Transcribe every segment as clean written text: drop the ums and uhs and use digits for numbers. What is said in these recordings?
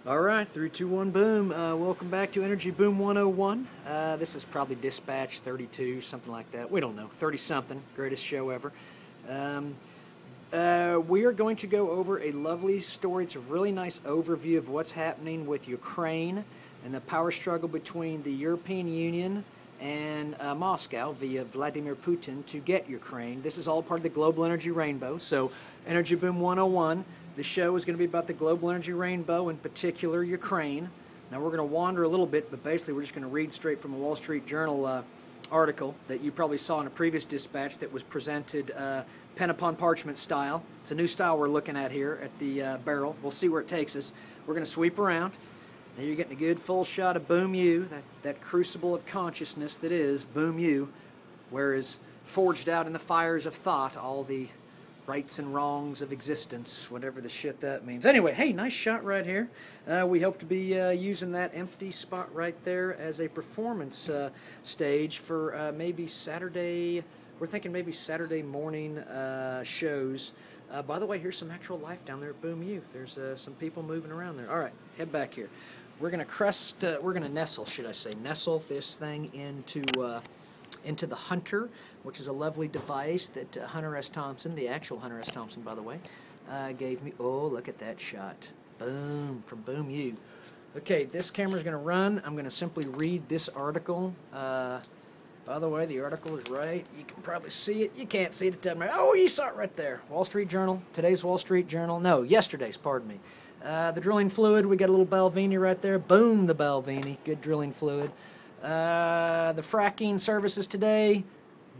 All right, 3, 2, 1, boom. Welcome back to Energy Boom 101. This is probably Dispatch 32, something like that. We don't know. 30-something. Greatest show ever. We are going to go over a lovely story. It's a really nice overview of what's happening with Ukraine and the power struggle between the European Union and Moscow via Vladimir Putin to get Ukraine. This is all part of the global energy rainbow. So Energy Boom 101. The show is going to be about the global energy rainbow, in particular Ukraine. Now we're going to wander a little bit, but basically we're just going to read straight from a Wall Street Journal article that you probably saw in a previous dispatch that was presented pen upon parchment style. It's a new style we're looking at here at the barrel. We'll see where it takes us. We're going to sweep around. Now you're getting a good full shot of Boom U, that crucible of consciousness that is Boom U, where is forged out in the fires of thought all the rights and wrongs of existence, whatever the shit that means. Anyway, hey, nice shot right here. We hope to be using that empty spot right there as a performance stage for maybe Saturday. We're thinking maybe Saturday morning shows. By the way, here's some actual life down there at Boom Youth. There's some people moving around there. All right, head back here. We're gonna nestle, should I say, nestle this thing into the Hunter, which is a lovely device that Hunter S. Thompson, the actual Hunter S. Thompson, by the way, gave me. Oh, look at that shot. Boom, from Boom U. Okay, this camera's going to run. I'm going to simply read this article. By the way, the article is right. You can probably see it. You can't see it. It doesn't matter. Oh, you saw it right there. Wall Street Journal. Today's Wall Street Journal. No, yesterday's, pardon me. The drilling fluid, we got a little Balvenie right there. Boom, the Balvenie. Good drilling fluid. The fracking services today,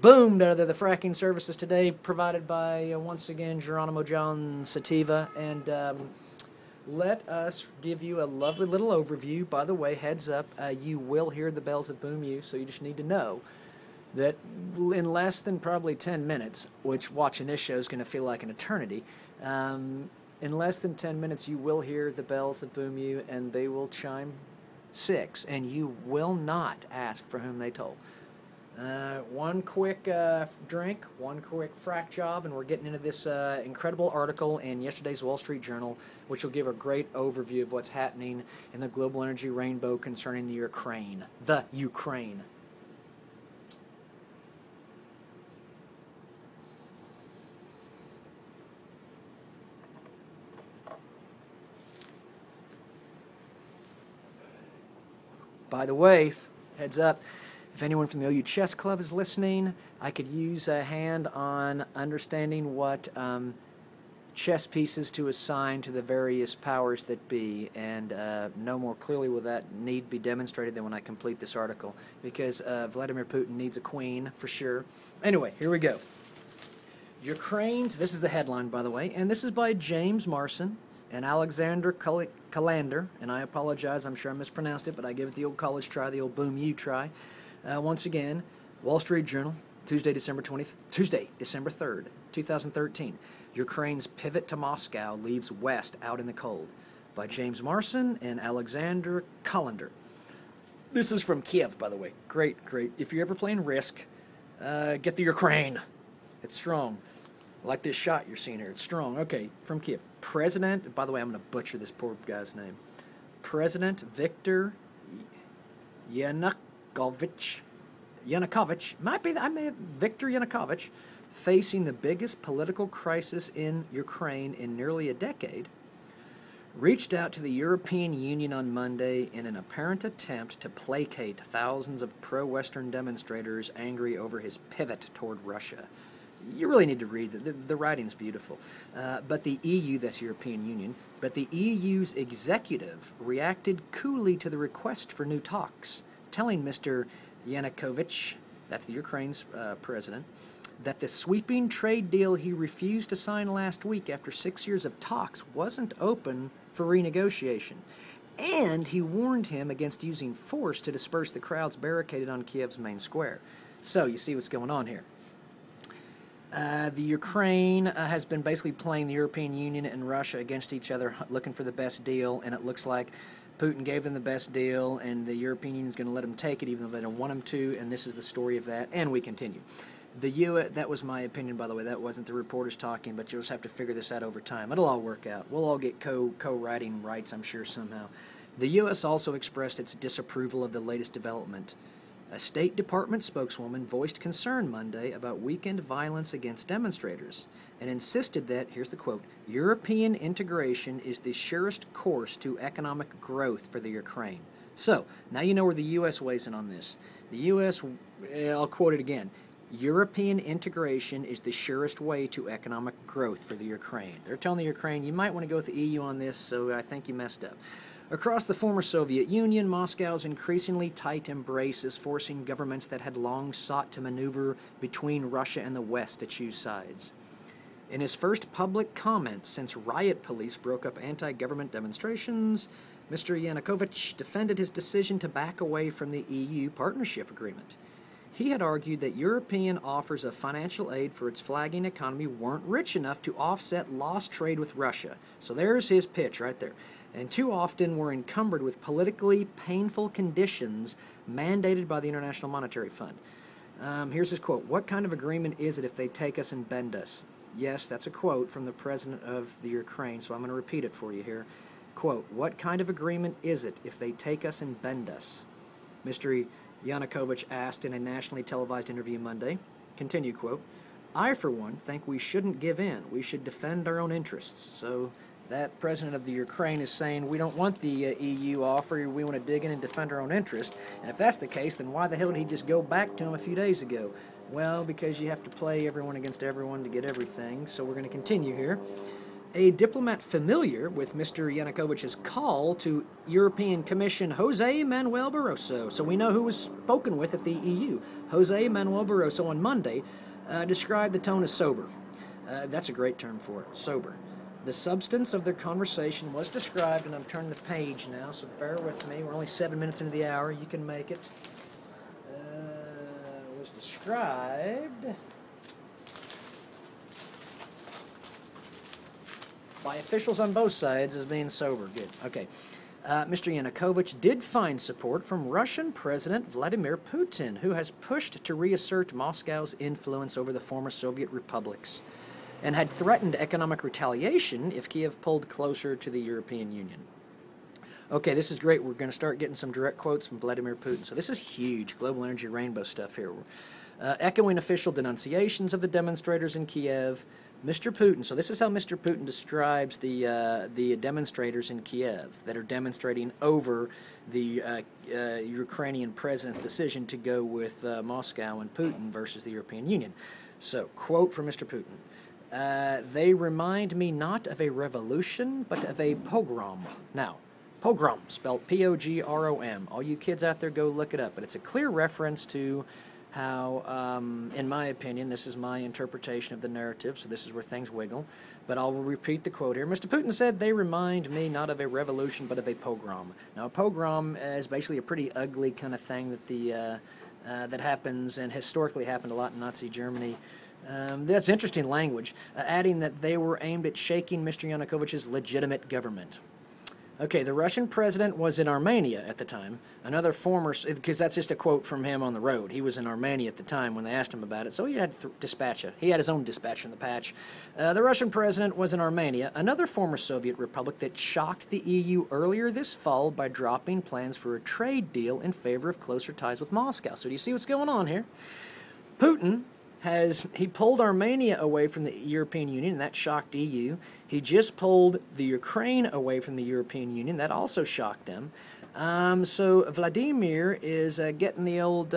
boom, the fracking services today provided by, once again, Geronimo John Sativa. And let us give you a lovely little overview. By the way, heads up, you will hear the bells of Boom U, so you just need to know that in less than probably 10 minutes, which watching this show is going to feel like an eternity, in less than 10 minutes you will hear the bells of Boom U, and they will chime 6, and you will not ask for whom they toll. One quick drink, one quick frack job, and we're getting into this incredible article in yesterday's Wall Street Journal, which will give a great overview of what's happening in the global energy rainbow concerning the Ukraine. The Ukraine. By the way, heads up, if anyone from the OU Chess Club is listening, I could use a hand on understanding what chess pieces to assign to the various powers that be, and no more clearly will that need be demonstrated than when I complete this article, because Vladimir Putin needs a queen, for sure. Anyway, here we go. Ukraine's, this is the headline, by the way, and this is by James Marson and Alexander Calander, and I apologize, I'm sure I mispronounced it, but I give it the old college try, the old Boom U try. Once again, Wall Street Journal, Tuesday, December 3rd, 2013. Ukraine's pivot to Moscow leaves West out in the cold, by James Marson and Alexander Calander. This is from Kiev, by the way. Great, great. If you're ever playing Risk, get the Ukraine. It's strong. Like this shot you're seeing here. It's strong. Okay, from Kiev. President, by the way, I'm going to butcher this poor guy's name. President Viktor Yanukovych, Viktor Yanukovych, facing the biggest political crisis in Ukraine in nearly a decade, reached out to the European Union on Monday in an apparent attempt to placate thousands of pro-Western demonstrators angry over his pivot toward Russia. You really need to read it. The writing's beautiful. But the EU, that's European Union, but the EU's executive reacted coolly to the request for new talks, telling Mr. Yanukovych, that's the Ukraine's president, that the sweeping trade deal he refused to sign last week after 6 years of talks wasn't open for renegotiation. And he warned him against using force to disperse the crowds barricaded on Kiev's main square. So you see what's going on here. The Ukraine has been basically playing the European Union and Russia against each other, looking for the best deal, and it looks like Putin gave them the best deal, and the European Union is going to let them take it even though they don't want them to, and this is the story of that, and we continue. That was my opinion, by the way. That wasn't the reporters talking, but you'll just have to figure this out over time. It'll all work out. We'll all get co-writing rights, I'm sure, somehow. The U.S. also expressed its disapproval of the latest development. A State Department spokeswoman voiced concern Monday about weekend violence against demonstrators and insisted that, here's the quote, European integration is the surest course to economic growth for the Ukraine. So, now you know where the U.S. weighs in on this. The U.S., I'll quote it again, European integration is the surest way to economic growth for the Ukraine. They're telling the Ukraine, you might want to go with the EU on this, so I think you messed up. Across the former Soviet Union, Moscow's increasingly tight embrace is forcing governments that had long sought to maneuver between Russia and the West to choose sides. In his first public comment since riot police broke up anti-government demonstrations, Mr. Yanukovych defended his decision to back away from the EU partnership agreement. He had argued that European offers of financial aid for its flagging economy weren't rich enough to offset lost trade with Russia. So there's his pitch right there. And too often were encumbered with politically painful conditions mandated by the International Monetary Fund. Here's his quote. What kind of agreement is it if they take us and bend us? Yes, that's a quote from the president of the Ukraine, so I'm going to repeat it for you here. Quote, what kind of agreement is it if they take us and bend us? Mr. Yanukovych asked in a nationally televised interview Monday. Continue, quote, I, for one, think we shouldn't give in. We should defend our own interests. So that president of the Ukraine is saying we don't want the EU offer. We want to dig in and defend our own interest. And if that's the case, then why the hell did he just go back to him a few days ago? Well, because you have to play everyone against everyone to get everything. So we're going to continue here. A diplomat familiar with Mr. Yanukovych's call to European Commission Jose Manuel Barroso, so we know who was spoken with at the EU, Jose Manuel Barroso on Monday, described the tone as sober. That's a great term for it, sober. The substance of their conversation was described, and I'm turning the page now, so bear with me. We're only 7 minutes into the hour. You can make it. Was described by officials on both sides as being sober. Good. Okay. Mr. Yanukovych did find support from Russian President Vladimir Putin, who has pushed to reassert Moscow's influence over the former Soviet republics and had threatened economic retaliation if Kiev pulled closer to the European Union. Okay, this is great. We're going to start getting some direct quotes from Vladimir Putin. So this is huge, global energy rainbow stuff here. Echoing official denunciations of the demonstrators in Kiev, Mr. Putin, so this is how Mr. Putin describes the demonstrators in Kiev that are demonstrating over the Ukrainian president's decision to go with Moscow and Putin versus the European Union. So, quote from Mr. Putin. They remind me not of a revolution, but of a pogrom. Now, pogrom, spelled P-O-G-R-O-M. All you kids out there, go look it up. But it's a clear reference to how, in my opinion, this is my interpretation of the narrative, so this is where things wiggle. But I'll repeat the quote here. Mr. Putin said, they remind me not of a revolution, but of a pogrom. Now, a pogrom is basically a pretty ugly kind of thing that that happens and historically happened a lot in Nazi Germany. That's interesting language, adding that they were aimed at shaking Mr. Yanukovych's legitimate government. Okay, the Russian president was in Armenia at the time. Another former, because that's just a quote from him on the road. He was in Armenia at the time when they asked him about it, so he had dispatcher. He had his own dispatch from the patch. The Russian president was in Armenia, another former Soviet republic that shocked the EU earlier this fall by dropping plans for a trade deal in favor of closer ties with Moscow. So do you see what's going on here? Putin he pulled Armenia away from the European Union, and that shocked EU. He just pulled the Ukraine away from the European Union. That also shocked them. So Vladimir is getting the old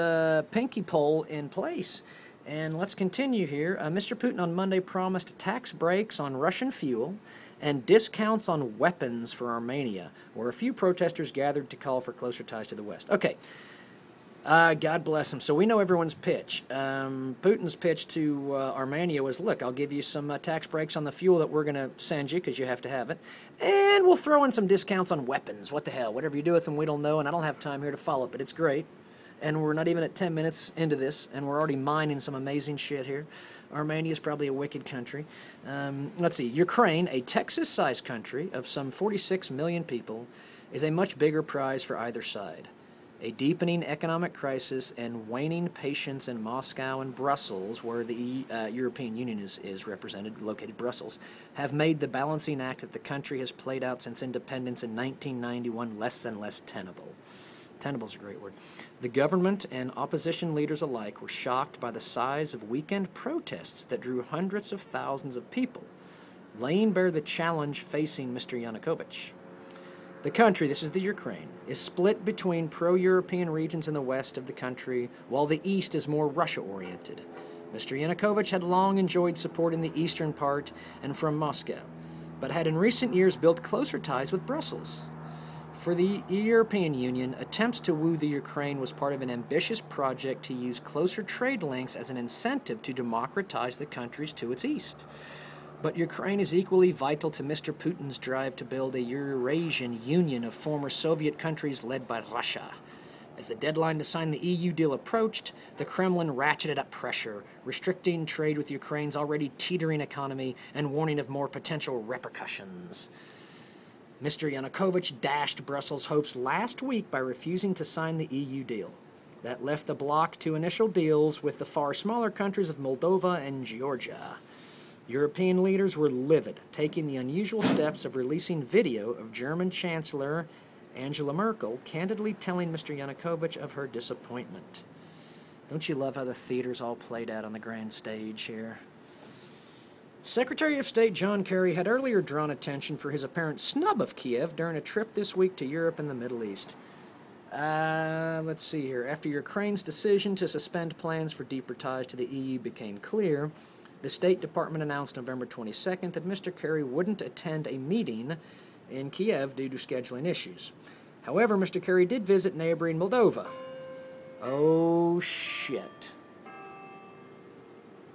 pinky pole in place. And let's continue here. Mr. Putin on Monday promised tax breaks on Russian fuel and discounts on weapons for Armenia, where a few protesters gathered to call for closer ties to the West. Okay. God bless him. So we know everyone's pitch. Putin's pitch to Armenia was, look, I'll give you some tax breaks on the fuel that we're going to send you because you have to have it, and we'll throw in some discounts on weapons. What the hell? Whatever you do with them, we don't know, and I don't have time here to follow it, but it's great. And we're not even at 10 minutes into this, and we're already mining some amazing shit here. Armenia is probably a wicked country. Let's see. Ukraine, a Texas-sized country of some 46 million people, is a much bigger prize for either side. A deepening economic crisis and waning patience in Moscow and Brussels, where the European Union is represented, located Brussels, have made the balancing act that the country has played out since independence in 1991 less and less tenable. Tenable is a great word. The government and opposition leaders alike were shocked by the size of weekend protests that drew hundreds of thousands of people, laying bare the challenge facing Mr. Yanukovych. The country, this is the Ukraine, is split between pro-European regions in the west of the country, while the east is more Russia-oriented. Mr. Yanukovych had long enjoyed support in the eastern part and from Moscow, but had in recent years built closer ties with Brussels. For the European Union, attempts to woo the Ukraine was part of an ambitious project to use closer trade links as an incentive to democratize the countries to its east. But Ukraine is equally vital to Mr. Putin's drive to build a Eurasian union of former Soviet countries led by Russia. As the deadline to sign the EU deal approached, the Kremlin ratcheted up pressure, restricting trade with Ukraine's already teetering economy and warning of more potential repercussions. Mr. Yanukovych dashed Brussels' hopes last week by refusing to sign the EU deal. That left the bloc to initial deals with the far smaller countries of Moldova and Georgia. European leaders were livid, taking the unusual steps of releasing video of German Chancellor Angela Merkel candidly telling Mr. Yanukovych of her disappointment. Don't you love how the theater's all played out on the grand stage here? Secretary of State John Kerry had earlier drawn attention for his apparent snub of Kiev during a trip this week to Europe and the Middle East. Let's see here. After Ukraine's decision to suspend plans for deeper ties to the EU became clear, the State Department announced November 22nd that Mr. Kerry wouldn't attend a meeting in Kiev due to scheduling issues. However, Mr. Kerry did visit neighboring Moldova. Oh, shit.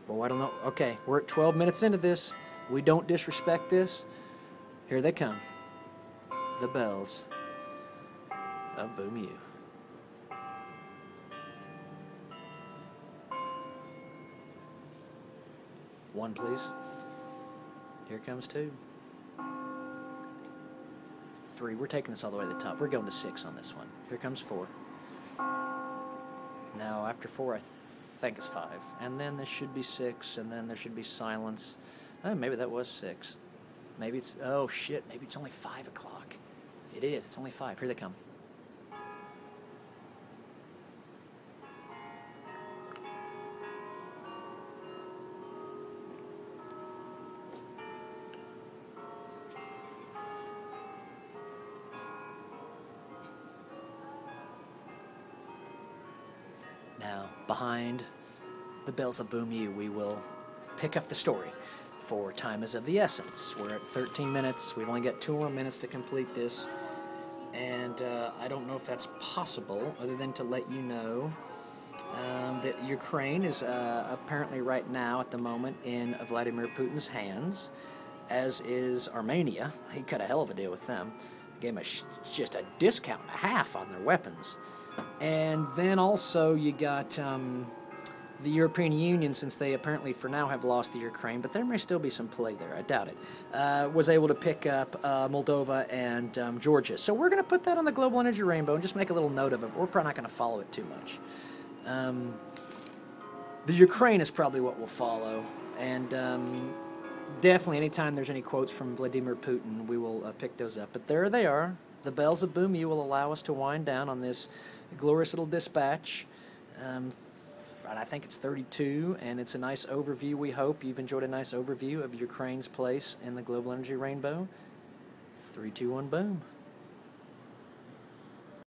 Well, I don't know. Okay, we're at 12 minutes into this. We don't disrespect this. Here they come. The bells of Boom U. One, please. Here comes two. Three. We're taking this all the way to the top. We're going to 6 on this one. Here comes 4. Now, after 4, I think it's 5. And then this should be 6, and then there should be silence. Oh, maybe that was 6. Maybe it's... Oh, shit. Maybe it's only 5 o'clock. It is. It's only 5. Here they come. Now, behind the bells of Boom U, we will pick up the story, for time is of the essence. We're at 13 minutes. We've only got 2 more minutes to complete this, and I don't know if that's possible, other than to let you know that Ukraine is apparently right now, at the moment, in Vladimir Putin's hands, as is Armenia. He cut a hell of a deal with them. Gave him just a discount and a half on their weapons. And then also you got the European Union, since they apparently for now have lost the Ukraine, but there may still be some play there, I doubt it, was able to pick up Moldova and Georgia. So we're going to put that on the Global Energy Rainbow and just make a little note of it. We're probably not going to follow it too much. The Ukraine is probably what we'll follow, and definitely anytime there's any quotes from Vladimir Putin, we will pick those up. But there they are. The bells of Boom U will allow us to wind down on this glorious little dispatch. And I think it's 32, and it's a nice overview. We hope you've enjoyed a nice overview of Ukraine's place in the global energy rainbow. 3, 2, 1, boom.